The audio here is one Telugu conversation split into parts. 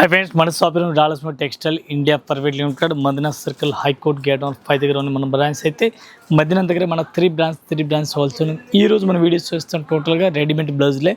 हाई फ्रेंड्स मन shop dollars textile India private limited Madina circle high court gate on 5 దగ్గర ఉన్న మన బ్రాంచ్ అయితే మదీనా దగ్గర మన 3 బ్రాంచ్ హోల్సేల్ ఈ రోజు మన వీడియోస్ చూస్తాం టోటల్ గా రెడీమేడ్ బ్లౌజ్లే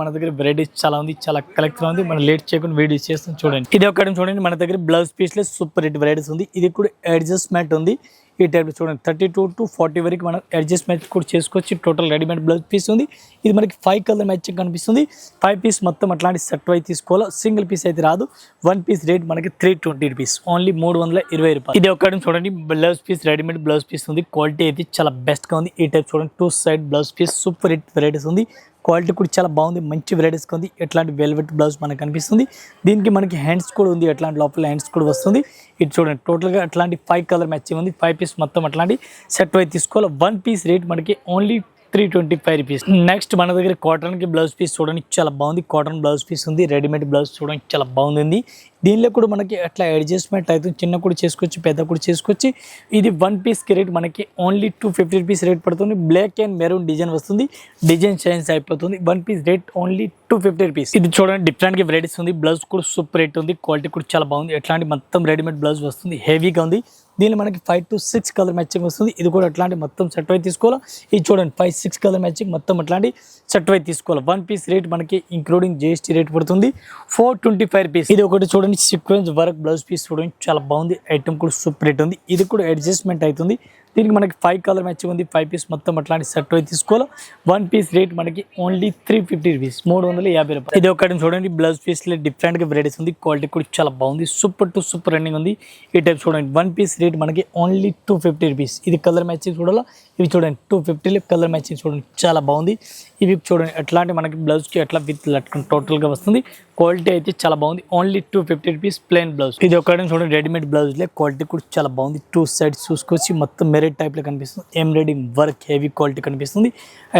మన దగ్గర వెరైటీస్ చాలా ఉంది, చాలా కలెక్షన్ ఉంది. మనం లేట్ చేయకుండా వీడియోస్ చేస్తాం చూడండి. ఇది ఒకటి చూడండి, మన దగ్గర బ్లౌజ్ పీస్లే సూపర్ హిట్ వెరైటీస్ ఉంది. ఇది కూడా అడ్జస్ట్మెంట్ ఉంది. ఈ టైప్ చూడండి 32 to 40 వరకు మనం అడ్జస్ట్మెంట్ కూడా చేసుకోవచ్చు. టోటల్ రెడీమేడ్ బ్లౌజ్ పీస్ ఉంది. ఇది మనకి 5 కలర్ మ్యాచింగ్ కనిపిస్తుంది. 5 పీస్ మొత్తం అట్లాంటి సెట్ వై తీసుకోవాలి, సింగిల్ పీస్ అయితే రాదు. 1 పీస్ రేట్ మనకి 320 రూపీస్, ఓన్లీ 320 రూపాయలు. ఇది ఒకటి చూడండి, blouse piece readymade blouse piece ఉంది. క్వాలిటీ అయితే చాలా బెస్ట్ గా ఉంది. ఈ టైప్ చూడండి 2 side blouse piece super hit varieties ఉంది. క్వాలిటీ కూడా చాలా బాగుంది, మంచి వెరైటీస్ ఉంది. ఎట్లాంటి వెల్వెట్ బ్లౌజ్ మనకు కనిపిస్తుంది. దీనికి మనకి హ్యాండ్స్ కూడా ఉంది, ఎట్లాంటి లోపల హ్యాండ్స్ కూడా వస్తుంది. ఇది చూడండి టోటల్గా అట్లాంటి 5 కలర్ మ్యాచింగ్ ఉంది. 5 పీస్ మొత్తం అట్లాంటి సెట్ వై తీసుకోవాలి. 1 పీస్ రేట్ మనకి ఓన్లీ 325 రూపీస్. నెక్స్ట్ మన దగ్గర కాటన్ కి బ్లౌజ్ పీస్ చూడండి చాలా బాగుంది. కాటన్ బ్లౌజ్ పీస్ ఉంది. రెడీమేడ్ బ్లౌజ్ చూడండి చాలా బాగుంది. దీనిలో కూడా మనకి అట్లా అడ్జస్ట్మెంట్ అవుతుంది, చిన్న కూడా చేసుకోవచ్చు, పెద్ద కూడా చేసుకోవచ్చు. ఇది 1 పీస్ కి రేట్ మనకి ఓన్లీ 250 రూపీస్ రేట్ పడుతుంది. బ్లాక్ అండ్ మెరూన్ డిజైన్ వస్తుంది, డిజైన్ చేంజ్ అయిపోతుంది. 1 పీస్ రేట్ ఓన్లీ 250 రూపీస్. ఇది చూడండి డిఫరెంట్ గా వెరైటీస్ ఉంది. బ్లౌజ్ కూడా సూపర్ రేట్ ఉంది, క్వాలిటీ కూడా చాలా బాగుంది. ఎట్లాంటి మొత్తం రెడీమేడ్ బ్లౌజ్ వస్తుంది, హెవీగా ఉంది. దీనిలో మనకి 5 to 6 కలర్ మ్యాచింగ్ వస్తుంది. ఇది కూడా అట్లాంటి మొత్తం సెట్ వై తీసుకోవాలి. ఇది చూడండి 5-6 కలర్ మ్యాచింగ్ మొత్తం అట్లాంటి సెట్ వై తీసుకోవాలి. 1 పీస్ రేట్ మనకి ఇంక్లూడింగ్ GST రేట్ పడుతుంది 425 రూపీస్. ఇది ఒకటి చూడండి సీక్వెన్స్ వర్క్ బ్లౌజ్ పీస్ చూడండి చాలా బాగుంది. ఐటమ్ కూడా సూపర్ రేట్ ఉంది. ఇది కూడా అడ్జస్ట్మెంట్ అవుతుంది. దీనికి మనకి 5 కలర్ మ్యాచింగ్ ఉంది. 5 పీస్ మొత్తం అట్లాంటి సెట్ వై తీసుకోవాలి. 1 పీస్ రేట్ మనకి ఓన్లీ 350 రూపీస్, 350 రూపాయలు. ఇది ఒకటి చూడండి బ్లౌజ్ పీస్ లో డిఫరెంట్ గా వెరైటీస్ ఉంది. క్వాలిటీ కూడా చాలా బాగుంది, సూపర్ టు సూపర్ రన్నింగ్ ఉంది. ఈ టైప్ చూడండి 1 పీస్ రేట్ మనకి ఓన్లీ 250 రూపీస్. ఇది కలర్ మ్యాచింగ్ చూడాలా. ఇవి చూడండి 250 కలర్ మ్యాచింగ్ చూడండి చాలా బాగుంది. ఇవి చూడండి అట్లాంటి మనకి బ్లౌజ్ కి అట్లా విత్ లట్కన్ టోటల్ గా వస్తుంది. క్వాలిటీ అయితే చాలా బాగుంది, ఓన్లీ 250 రూపీస్ ప్లెయిన్ బ్లౌజ్. ఇది ఒకటి చూడండి రెడీమేడ్ బ్లౌజ్ లే క్వాలిటీ కూడా చాలా బాగుంది. 2 సైడ్స్ చూసుకొచ్చి మొత్తం మెరిట్ టైప్ లో కనిపిస్తుంది. ఎంబ్రాయిడింగ్ వర్క్ హెవీ క్వాలిటీ కనిపిస్తుంది.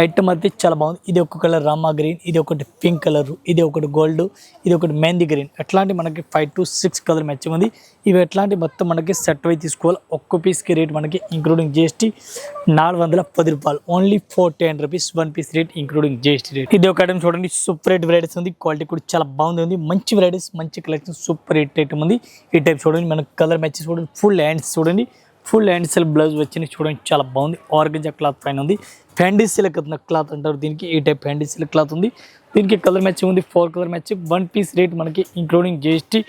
ఐటమ్ అయితే చాలా బాగుంది. ఇది ఒక కలర్ రామా గ్రీన్, ఇది ఒకటి పింక్ కలర్, ఇది ఒకటి గోల్డ్, ఇది ఒకటి మెహందీ గ్రీన్. అట్లాంటి మనకి 5 to 6 కలర్ మ్యాచింగ్ ఉంది. ఇవి ఎట్లాంటి మొత్తం మనకి సెట్ వై తీసుకోవాలి. ఒక్క పీస్ కి రేట్ మనకి ఇంక్లూడింగ్ GST 410 రూపాయలు, only 410 rupees. 1 piece rate including GST rate. ఇది ఒక ఐటమ్ చూడండి సూపర్ రేట్ వెరైటీస్ ఉంది. క్వాలిటీ కూడా చాలా బాగుంది, మంచి వెరైటీస్, మంచి కలెక్షన్, సూపర్ రేట్ ఐటమ్ ఉంది. ఈ టైప్ చూడండి మనకి కలర్ మ్యాచెస్ చూడండి. ఫుల్ హ్యాండ్స్ చూడండి, ఫుల్ హ్యాండ్స్ బ్లౌజ్ వచ్చింది చూడండి చాలా బాగుంది. ఆర్గంజా క్లాత్ పైన ఉంది. ఫ్యాండీ సిల్క్ క్లాత్ అంటారు దీనికి. ఈ టైప్ ఫ్యాండీ సిల్క్ క్లాత్ ఉంది. దీనికి కలర్ మ్యాచింగ్ ఉంది, 4 కలర్ మ్యాచింగ్. 1 పీస్ రేట్ మనకి ఇంక్లూడింగ్ GST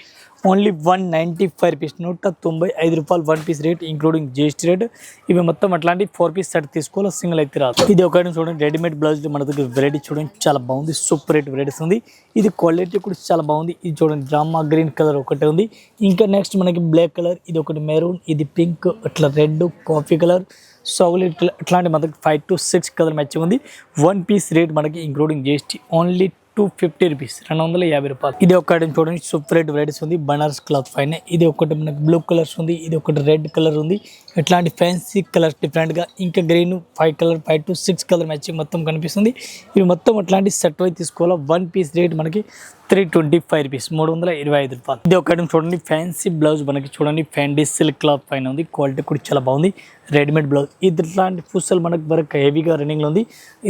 ఓన్లీ 195 రూపీస్, 195 రూపాయలు. 1 piece rate including GST rate. ఇవి మొత్తం అట్లాంటి 4 పీస్ సెట్ తీసుకోవాలి, సింగిల్ అయితే రాదు. ఇది ఒక చూడండి రెడీమేడ్ బ్లౌజ్ మన దగ్గర వెరైటీ చూడండి చాలా బాగుంది, సూపర్ రేట్ వెరైటీస్ ఉంది. ఇది క్వాలిటీ కూడా చాలా బాగుంది. ఇది చూడండి డ్రామా గ్రీన్ కలర్ ఒకటే ఉంది. ఇంకా నెక్స్ట్ మనకి బ్లాక్ కలర్, ఇది ఒకటి మెరూన్, ఇది పింక్, అట్లా రెడ్, కాఫీ కలర్, చాక్లెట్ అట్లాంటి మనకి 5 to 6 కలర్ మ్యాచింగ్ ఉంది. 1 పీస్ రేట్ మనకి ఇంక్లూడింగ్ GST ఓన్లీ 250 రూపీస్, 250 రూపాయలు. ఇది ఒకటి చూడండి సూపర్ రేట్ వెరైటీస్ ఉంది. బనారస్ క్లాత్ పైన ఇది ఒకటి మనకి బ్లూ కలర్స్ ఉంది, ఇది ఒకటి రెడ్ కలర్ ఉంది. ఇట్లాంటి ఫ్యాన్సీ కలర్స్ డిఫరెంట్ గా. ఇంకా green 5 colour, 5 to 6 colour matching మొత్తం కనిపిస్తుంది. ఇవి మొత్తం అట్లాంటి సెట్ వై తీసుకోవాలి. 1 పీస్ రేట్ మనకి 325 రూపీస్, 325 రూపాయలు. ఇది ఒకటి చూడండి ఫ్యాన్సీ బ్లౌజ్ మనకి చూడండి ఫ్యాండీ సిల్క్ క్లాత్ పైన ఉంది. క్వాలిటీ కూడా చాలా బాగుంది. రెడీమేడ్ బ్లౌజ్ ఇది ఇట్లాంటి ఫుసల్ మనకి వర్క్ హెవీగా రన్నింగ్ లో ఉంది.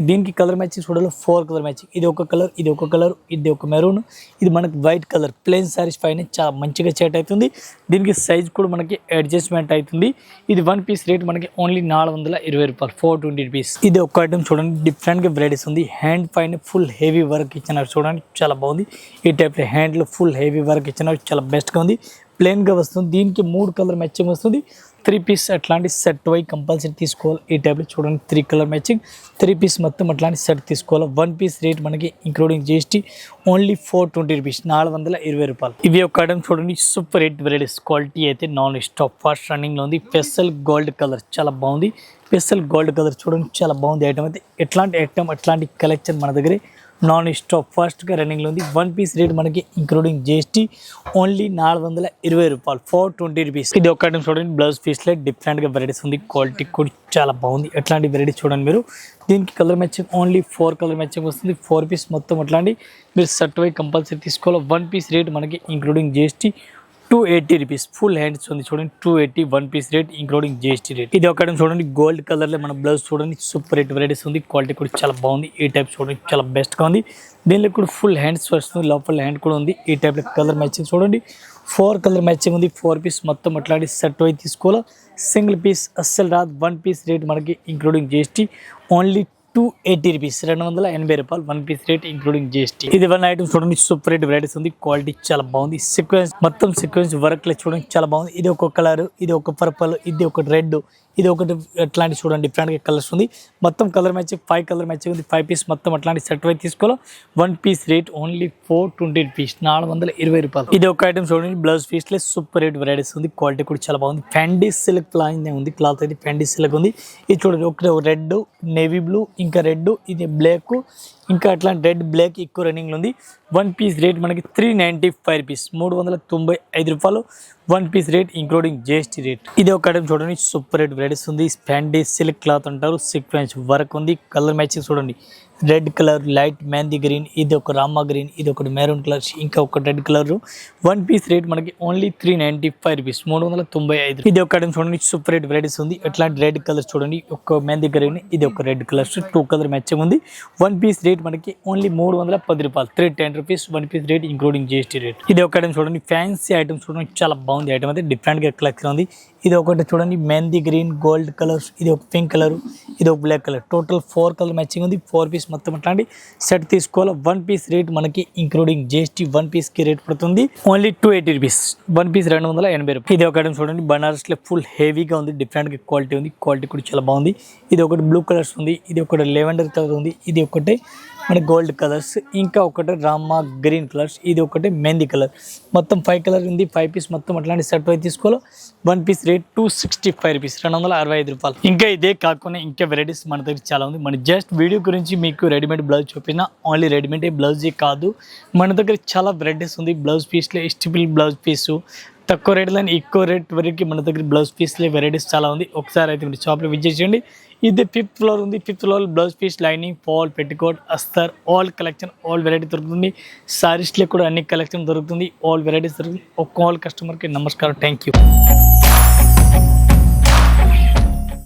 దీనికి కలర్ మ్యాచింగ్ చూడాలి 4 కలర్ మ్యాచింగ్. ఇది ఒక కలర్, ఇది ఒక కలర్, ఇది ఒక మెరూన్, ఇది మనకి వైట్ కలర్. ప్లెయిన్ సారీస్ పైన చాలా మంచిగా సెట్ అవుతుంది. దీనికి సైజ్ కూడా మనకి అడ్జస్ట్మెంట్ అవుతుంది. ఇది 1 పీస్ రేట్ మనకి ఓన్లీ 420 రూపాయలు, 420 రూపీస్. ఇది ఒక ఐటమ్ చూడండి డిఫరెంట్ గా వెరైటీస్ ఉంది. హ్యాండ్ పైన ఫుల్ హెవీ వర్క్ ఇచ్చినారు చూడండి చాలా బాగుంది. ఈ టైప్ లో హ్యాండ్ లో ఫుల్ హెవీ వర్క్ ఇచ్చినారు చాలా బెస్ట్ గా ఉంది. ప్లెయిన్ గా వస్తుంది. దీనికి 3 కలర్ మ్యాచింగ్ వస్తుంది. 3 పీస్ అట్లాంటి సెట్ వై కంపల్సరీ తీసుకోవాలి. ఈ టైప్ లో చూడండి 3 కలర్ మ్యాచింగ్, 3 పీస్ మొత్తం అట్లాంటి సెట్ తీసుకోవాలి. 1 పీస్ రేట్ మనకి ఇంక్లూడింగ్ GST ఓన్లీ 420 రూపీస్, 420 రూపాయలు. ఇవి ఒక ఐటమ్ చూడండి సూపర్ రేట్ వెరైటీస్. క్వాలిటీ అయితే నాన్ స్టాప్ ఫాస్ట్ రన్నింగ్ లో ఉంది. స్పెషల్ గోల్డ్ కలర్ చాలా బాగుంది. స్పెషల్ గోల్డ్ కలర్ చూడండి చాలా బాగుంది. ఐటమ్ అయితే ఎట్లాంటి ఐటమ్ అట్లాంటి కలెక్షన్ మన దగ్గర నాన్ స్టాప్ ఫాస్ట్ గా రన్నింగ్ లో ఉంది. 1 పీస్ రేట్ మనకి ఇంక్లూడింగ్ GST ఓన్లీ 420 రూపాయలు, 420 రూపీస్. ఇది ఒక ఐటమ్ చూడండి బ్లౌజ్ పీస్ లో డిఫరెంట్ గా వెరైటీస్ ఉంది. క్వాలిటీ కూడా చాలా బాగుంది. ఎట్లాంటి వెరైటీ చూడండి మీరు. దీనికి colour matching only 4 colour matching వస్తుంది. 4 పీస్ మొత్తం అట్లాంటి మీరు సెట్ వై కంపల్సరీ తీసుకోవాలి. 1 పీస్ రేట్ మనకి including GST 280 rupees full hands ఉంది చూడండి. 280 one piece rate including GST rate. ఇది ఒక చూడండి గోల్డ్ కలర్ లో మన బ్లౌజ్ చూడండి సూపర్ రేట్ వెరైటీస్ ఉంది. క్వాలిటీ కూడా చాలా బాగుంది. ఈ టైప్ చూడండి చాలా బెస్ట్ గా ఉంది. దీనిలో కూడా ఫుల్ హ్యాండ్స్ వస్తుంది, లోపల హ్యాండ్ కూడా ఉంది. ఈ టైప్ లో కలర్ మ్యాచింగ్ చూడండి 4 కలర్ మ్యాచింగ్ ఉంది. 4 పీస్ మొత్తం అట్లాంటి సెట్ అయి తీసుకోవాలా. సింగిల్ పీస్ అస్సలు రాదు. వన్ పీస్ రేట్ మనకి ఇంక్లూడింగ్ జిఎస్టీ ఓన్లీ 280 రూపీస్ 280 రూపాయలు one piece rate including GST. ఇది వన్ ఐటమ్ చూడండి సూపర్ రేట్ వెరైటీస్ ఉంది. క్వాలిటీ చాలా బాగుంది. సీక్వెన్స్ మొత్తం సీక్వెన్స్ వర్క్ లో చూడండి చాలా బాగుంది. ఇది ఒక కలర్, ఇది ఒక పర్పల్, ఇది ఒక రెడ్, ఇది ఒకటి అట్లాంటి చూడండి డిఫరెంట్ గా కలర్స్ ఉంది. మొత్తం కలర్ మ్యాచింగ్ 5 కలర్ మ్యాచింగ్ ఉంది. 5 పీస్ మొత్తం అట్లాంటి సెట్ అయి తీసుకోవాలి. One piece rate only 420 rupees 420 రూపాయలు. ఇది ఒక ఐటమ్ చూడండి బ్లౌజ్ పీస్ లో సూపర్ రేట్ వెరైటీస్ ఉంది. క్వాలిటీ కూడా చాలా బాగుంది. ఫ్యాండీ సిల్క్ లాగా ఉంది. క్లాత్ అయితే ఫ్యాండీ సిల్క్ ఉంది. ఇది చూడండి ఒకటి రెడ్, నేవీ బ్లూ, ఇంకా రెడ్, ఇది బ్లాక్, ఇంకా అట్లాంటి రెడ్ బ్లాక్ ఎక్కువ రన్నింగ్ ఉంది. వన్ పీస్ రేట్ మనకి 395 రూపీస్ 395 రూపాయలు one piece rate including GST rate. ఇది ఒక ఐటమ్ చూడండి సూపర్ రేట్ వెరైటీస్ ఉంది. ఫ్యాండీ సిల్క్ క్లాత్ అంటారు. సీక్వెన్స్ వర్క్ ఉంది. కలర్ మ్యాచింగ్ చూడండి red colour, light mehndi green, ఇది ఒక రామా గ్రీన్, ఇది ఒకటి మెరూన్ కలర్, ఇంకా ఒక red colour. One piece rate మనకి ఓన్లీ 395 రూపీస్ 395. ఇది ఒక ఐటమ్ చూడండి సూపర్ రేట్ వెరైటీస్ ఉంది. ఎట్లాంటి రెడ్ కలర్ చూడండి ఒక మెహందీ గ్రీన్, ఇది ఒక రెడ్ కలర్స్ 2 కలర్ మ్యాచింగ్ ఉంది. వన్ పీస్ రేట్ మనకి ఓన్లీ 310 రూపాయలు 310 rupees one piece rate including GST rate. ఇది ఒక ఐటమ్ చూడండి ఫ్యాన్సీ ఐటమ్ చూడండి చాలా బాగుంది. ఐటమ్ అయితే డిఫరెంట్ గా కలెక్షన్ ఉంది. ఇది ఒకటి చూడండి మెహందీ గ్రీన్, గోల్డ్ కలర్స్, ఇది ఒక పింక్ కలర్, ఇది ఒక black colour, total 4 colour matching ఉంది. 4 పీస్ మొత్తం అట్లాంటి సెట్ తీసుకోవాలి. వన్ పీస్ రేట్ మనకి ఇంక్లూడింగ్ జిఎస్టీ వన్ పీస్ కి రేట్ పడుతుంది ఓన్లీ 280 రూపీస్ వన్ పీస్ 280 రూపాయలు. ఇది ఒక ఐటమ్ చూడండి బనారస్ లో ఫుల్ హెవీగా ఉంది. డిఫరెంట్ గా క్వాలిటీ ఉంది. క్వాలిటీ కూడా చాలా బాగుంది. ఇది ఒకటి బ్లూ కలర్స్ ఉంది, ఇది ఒకటి లెవెండర్ కలర్ ఉంది, ఇది ఒకటి మన గోల్డ్ కలర్స్, ఇంకా ఒకటి రామా గ్రీన్ కలర్స్, ఇది ఒకటి మెహందీ కలర్. మొత్తం 5 కలర్ ఉంది. 5 పీస్ మొత్తం అట్లాంటి సెట్ అయి తీసుకోవాలి. వన్ పీస్ రేట్ 265 రూపీస్ 265 రూపాయలు. ఇంకా ఇదే కాకుండా ఇంకా వెరైటీస్ మన దగ్గర చాలా ఉంది. మన జస్ట్ వీడియో గురించి మీకు రెడీమేడ్ బ్లౌజ్ చూపిన ఓన్లీ రెడీమేడ్ బ్లౌజే కాదు, మన దగ్గర చాలా వెరైటీస్ ఉంది. బ్లౌజ్ పీస్లో స్టిపుల్ బ్లౌజ్ పీసు తక్కువ రేట్లో ఎక్కువ రేట్ వరకు మన దగ్గర బ్లౌజ్ పీస్లో వెరైటీస్ చాలా ఉంది. ఒకసారి అయితే మీరు షాప్లో విజిట్ చేయండి. ఇది 5th ఫ్లోర్ ఉంది. 5th floor blouse piece, lining, fall, petticoat, అస్తర్ ఆల్ కలెక్షన్ ఆల్ వెరైటీ దొరుకుతుంది. సారీస్లో కూడా అన్ని కలెక్షన్ దొరుకుతుంది. ఆల్ వెరైటీస్ దొరుకుతుంది. ఒక ఆల్ కస్టమర్కి నమస్కారం. Thank you.